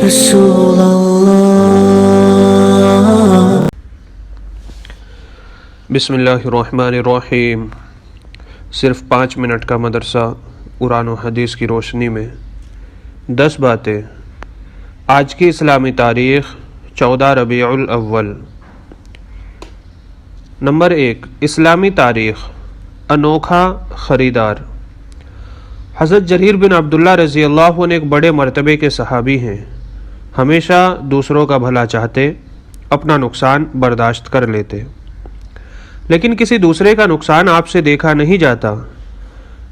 رسول اللہ۔ بسم اللہ الرحمن الرحیم۔ صرف 5 منٹ کا مدرسہ قرآن و حدیث کی روشنی میں 10 باتیں۔ آج کی اسلامی تاریخ 14 ربیع الاول۔ نمبر 1، اسلامی تاریخ، انوکھا خریدار۔ حضرت جریر بن عبداللہ رضی اللہ عنہ ایک بڑے مرتبے کے صحابی ہیں۔ ہمیشہ دوسروں کا بھلا چاہتے، اپنا نقصان برداشت کر لیتے، لیکن کسی دوسرے کا نقصان آپ سے دیکھا نہیں جاتا۔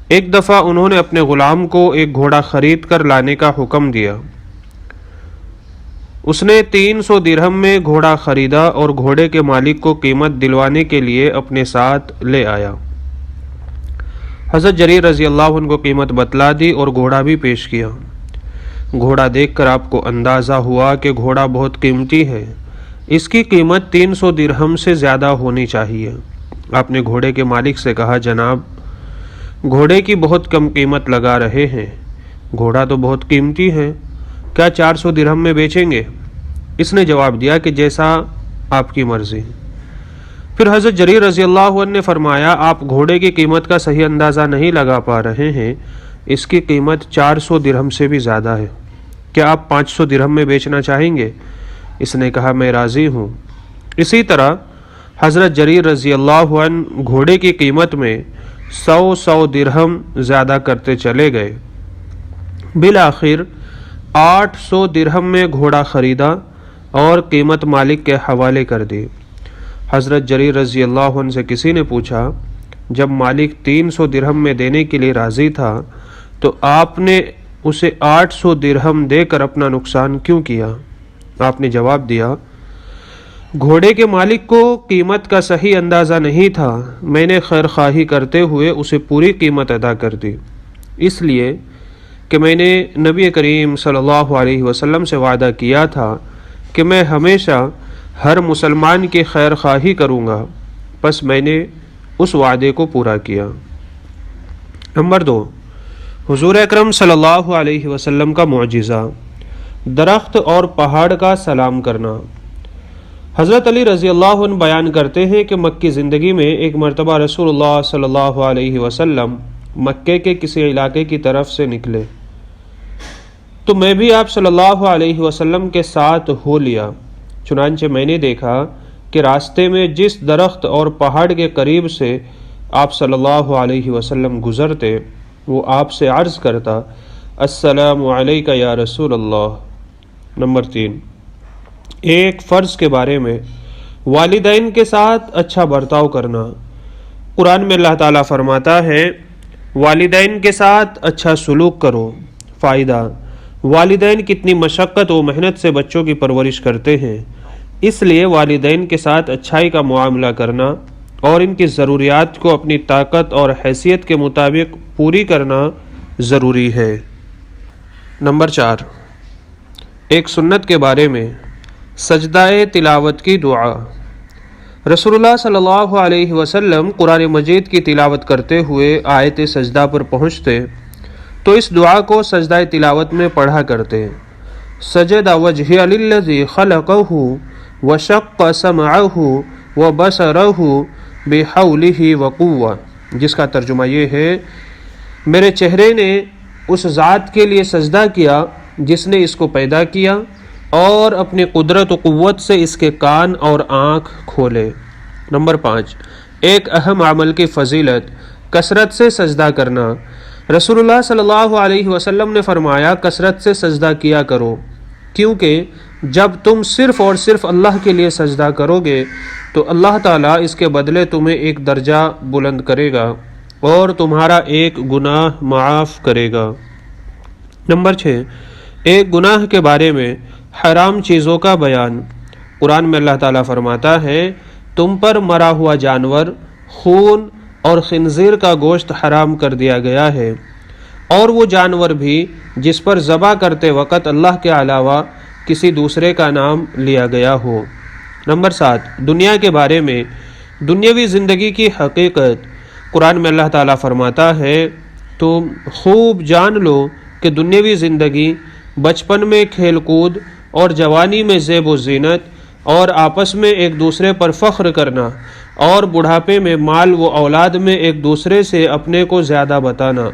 ایک دفعہ انہوں نے اپنے غلام کو ایک گھوڑا خرید کر لانے کا حکم دیا۔ اس نے 300 درہم میں گھوڑا خریدا اور گھوڑے کے مالک کو قیمت دلوانے کے لیے اپنے ساتھ لے آیا۔ حضرت جریر رضی اللہ عنہ کو قیمت بتلا دی اور گھوڑا بھی پیش کیا۔ گھوڑا دیکھ کر آپ کو اندازہ ہوا کہ گھوڑا بہت قیمتی ہے، اس کی قیمت 300 درہم سے زیادہ ہونی چاہیے۔ آپ نے گھوڑے کے مالک سے کہا، جناب گھوڑے کی بہت کم قیمت لگا رہے ہیں، گھوڑا تو بہت قیمتی ہے، کیا 400 درہم میں بیچیں گے؟ اس نے جواب دیا کہ جیسا آپ کی مرضی۔ پھر حضرت جریر رضی اللہ عنہ نے فرمایا، آپ گھوڑے کی قیمت کا صحیح اندازہ نہیں لگا پا رہے ہیں، اس کی قیمت 400 درہم سے بھی زیادہ ہے، کیا آپ 500 درہم میں بیچنا چاہیں گے؟ اس نے کہا، میں راضی ہوں۔ اسی طرح حضرت جریر رضی اللہ عنہ گھوڑے کی قیمت میں 100 درہم زیادہ کرتے چلے گئے۔ بالآخر 800 درہم میں گھوڑا خریدا اور قیمت مالک کے حوالے کر دی۔ حضرت جریر رضی اللہ عنہ سے کسی نے پوچھا، جب مالک 300 درہم میں دینے کے لیے راضی تھا تو آپ نے اسے 800 درہم دے کر اپنا نقصان کیوں کیا؟ آپ نے جواب دیا، گھوڑے کے مالک کو قیمت کا صحیح اندازہ نہیں تھا، میں نے خیر خواہی کرتے ہوئے اسے پوری قیمت ادا کر دی، اس لیے کہ میں نے نبی کریم صلی اللہ علیہ وسلم سے وعدہ کیا تھا کہ میں ہمیشہ ہر مسلمان کی خیر خواہی کروں گا، پس میں نے اس وعدے کو پورا کیا۔ نمبر 2، حضور اکرم صلی اللہ علیہ وسلم کا معجزہ، درخت اور پہاڑ کا سلام کرنا۔ حضرت علی رضی اللہ عنہ بیان کرتے ہیں کہ مکی زندگی میں ایک مرتبہ رسول اللہ صلی اللہ علیہ وسلم مکے کے کسی علاقے کی طرف سے نکلے تو میں بھی آپ صلی اللہ علیہ وسلم کے ساتھ ہو لیا۔ چنانچہ میں نے دیکھا کہ راستے میں جس درخت اور پہاڑ کے قریب سے آپ صلی اللہ علیہ وسلم گزرتے وہ آپ سے عرض کرتا، السلام علیکہ یا رسول اللہ۔ نمبر 3، ایک فرض کے بارے میں، والدین کے ساتھ اچھا برتاؤ کرنا۔ قرآن میں اللہ تعالیٰ فرماتا ہے، والدین کے ساتھ اچھا سلوک کرو۔ فائدہ، والدین کتنی مشقت و محنت سے بچوں کی پرورش کرتے ہیں، اس لیے والدین کے ساتھ اچھائی کا معاملہ کرنا اور ان کی ضروریات کو اپنی طاقت اور حیثیت کے مطابق پوری کرنا ضروری ہے۔ نمبر 4، ایک سنت کے بارے میں، سجدہ تلاوت کی دعا۔ رسول اللہ صلی اللہ علیہ وسلم قرآن مجید کی تلاوت کرتے ہوئے آیت سجدہ پر پہنچتے تو اس دعا کو سجدہ تلاوت میں پڑھا کرتے، سجد وجہی للذی خلقہ وشق سمعہ وبصرہ بحولہ وقوہ، جس کا ترجمہ یہ ہے، میرے چہرے نے اس ذات کے لیے سجدہ کیا جس نے اس کو پیدا کیا اور اپنی قدرت و قوت سے اس کے کان اور آنکھ کھولے۔ نمبر 5، ایک اہم عمل کی فضیلت، کثرت سے سجدہ کرنا۔ رسول اللہ صلی اللہ علیہ وسلم نے فرمایا، کثرت سے سجدہ کیا کرو، کیونکہ جب تم صرف اور صرف اللہ کے لیے سجدہ کرو گے تو اللہ تعالیٰ اس کے بدلے تمہیں ایک درجہ بلند کرے گا اور تمہارا ایک گناہ معاف کرے گا۔ نمبر 6، ایک گناہ کے بارے میں، حرام چیزوں کا بیان۔ قرآن میں اللہ تعالیٰ فرماتا ہے، تم پر مرا ہوا جانور، خون اور خنزیر کا گوشت حرام کر دیا گیا ہے، اور وہ جانور بھی جس پر ذبح کرتے وقت اللہ کے علاوہ کسی دوسرے کا نام لیا گیا ہو۔ نمبر 7، دنیا کے بارے میں، دنیاوی زندگی کی حقیقت۔ قرآن میں اللہ تعالیٰ فرماتا ہے، تم خوب جان لو کہ دنیاوی زندگی بچپن میں کھیل کود اور جوانی میں زیب و زینت اور آپس میں ایک دوسرے پر فخر کرنا اور بڑھاپے میں مال و اولاد میں ایک دوسرے سے اپنے کو زیادہ بتانا۔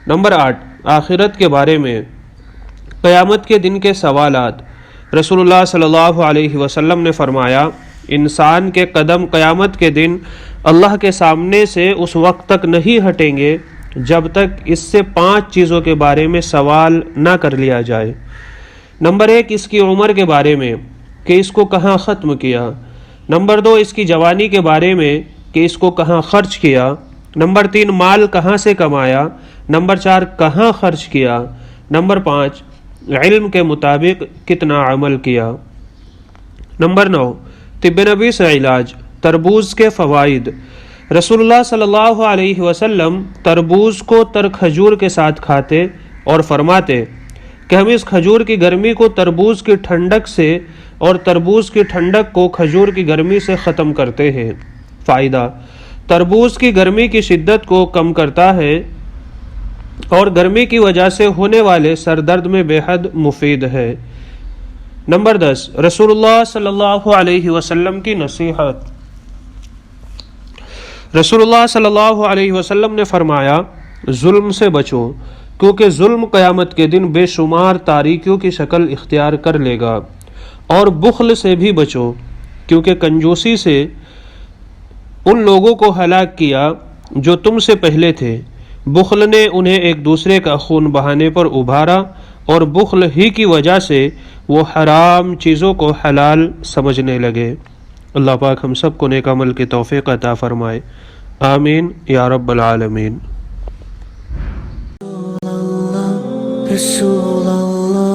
نمبر 8، آخرت کے بارے میں قیامت کے دن کے سوالات۔ رسول اللہ صلی اللہ علیہ وسلم نے فرمایا، انسان کے قدم قیامت کے دن اللہ کے سامنے سے اس وقت تک نہیں ہٹیں گے جب تک اس سے 5 چیزوں کے بارے میں سوال نہ کر لیا جائے۔ نمبر 1، اس کی عمر کے بارے میں کہ اس کو کہاں ختم کیا۔ نمبر 2، اس کی جوانی کے بارے میں کہ اس کو کہاں خرچ کیا۔ نمبر 3، مال کہاں سے کمایا۔ نمبر 4، کہاں خرچ کیا۔ نمبر 5، علم کے مطابق کتنا عمل کیا۔ نمبر 9، طب نبی سے علاج، تربوز کے فوائد۔ رسول اللہ صلی اللہ علیہ وسلم تربوز کو تر کھجور کے ساتھ کھاتے اور فرماتے کہ ہم اس کھجور کی گرمی کو تربوز کی ٹھنڈک سے اور تربوز کی ٹھنڈک کو کھجور کی گرمی سے ختم کرتے ہیں۔ فائدہ، تربوز کی گرمی کی شدت کو کم کرتا ہے اور گرمی کی وجہ سے ہونے والے سر درد میں بے حد مفید ہے۔ نمبر 10، رسول اللہ صلی اللہ علیہ وسلم کی نصیحت۔ رسول اللہ صلی اللہ علیہ وسلم نے فرمایا، ظلم سے بچو کیونکہ ظلم قیامت کے دن بے شمار تاریکیوں کی شکل اختیار کر لے گا، اور بخل سے بھی بچو کیونکہ کنجوسی سے ان لوگوں کو ہلاک کیا جو تم سے پہلے تھے۔ بخل نے انہیں ایک دوسرے کا خون بہانے پر ابھارا اور بخل ہی کی وجہ سے وہ حرام چیزوں کو حلال سمجھنے لگے۔ اللہ پاک ہم سب کو نیک عمل کی توفیق عطا فرمائے، آمین یا رب العالمین۔ رسول اللہ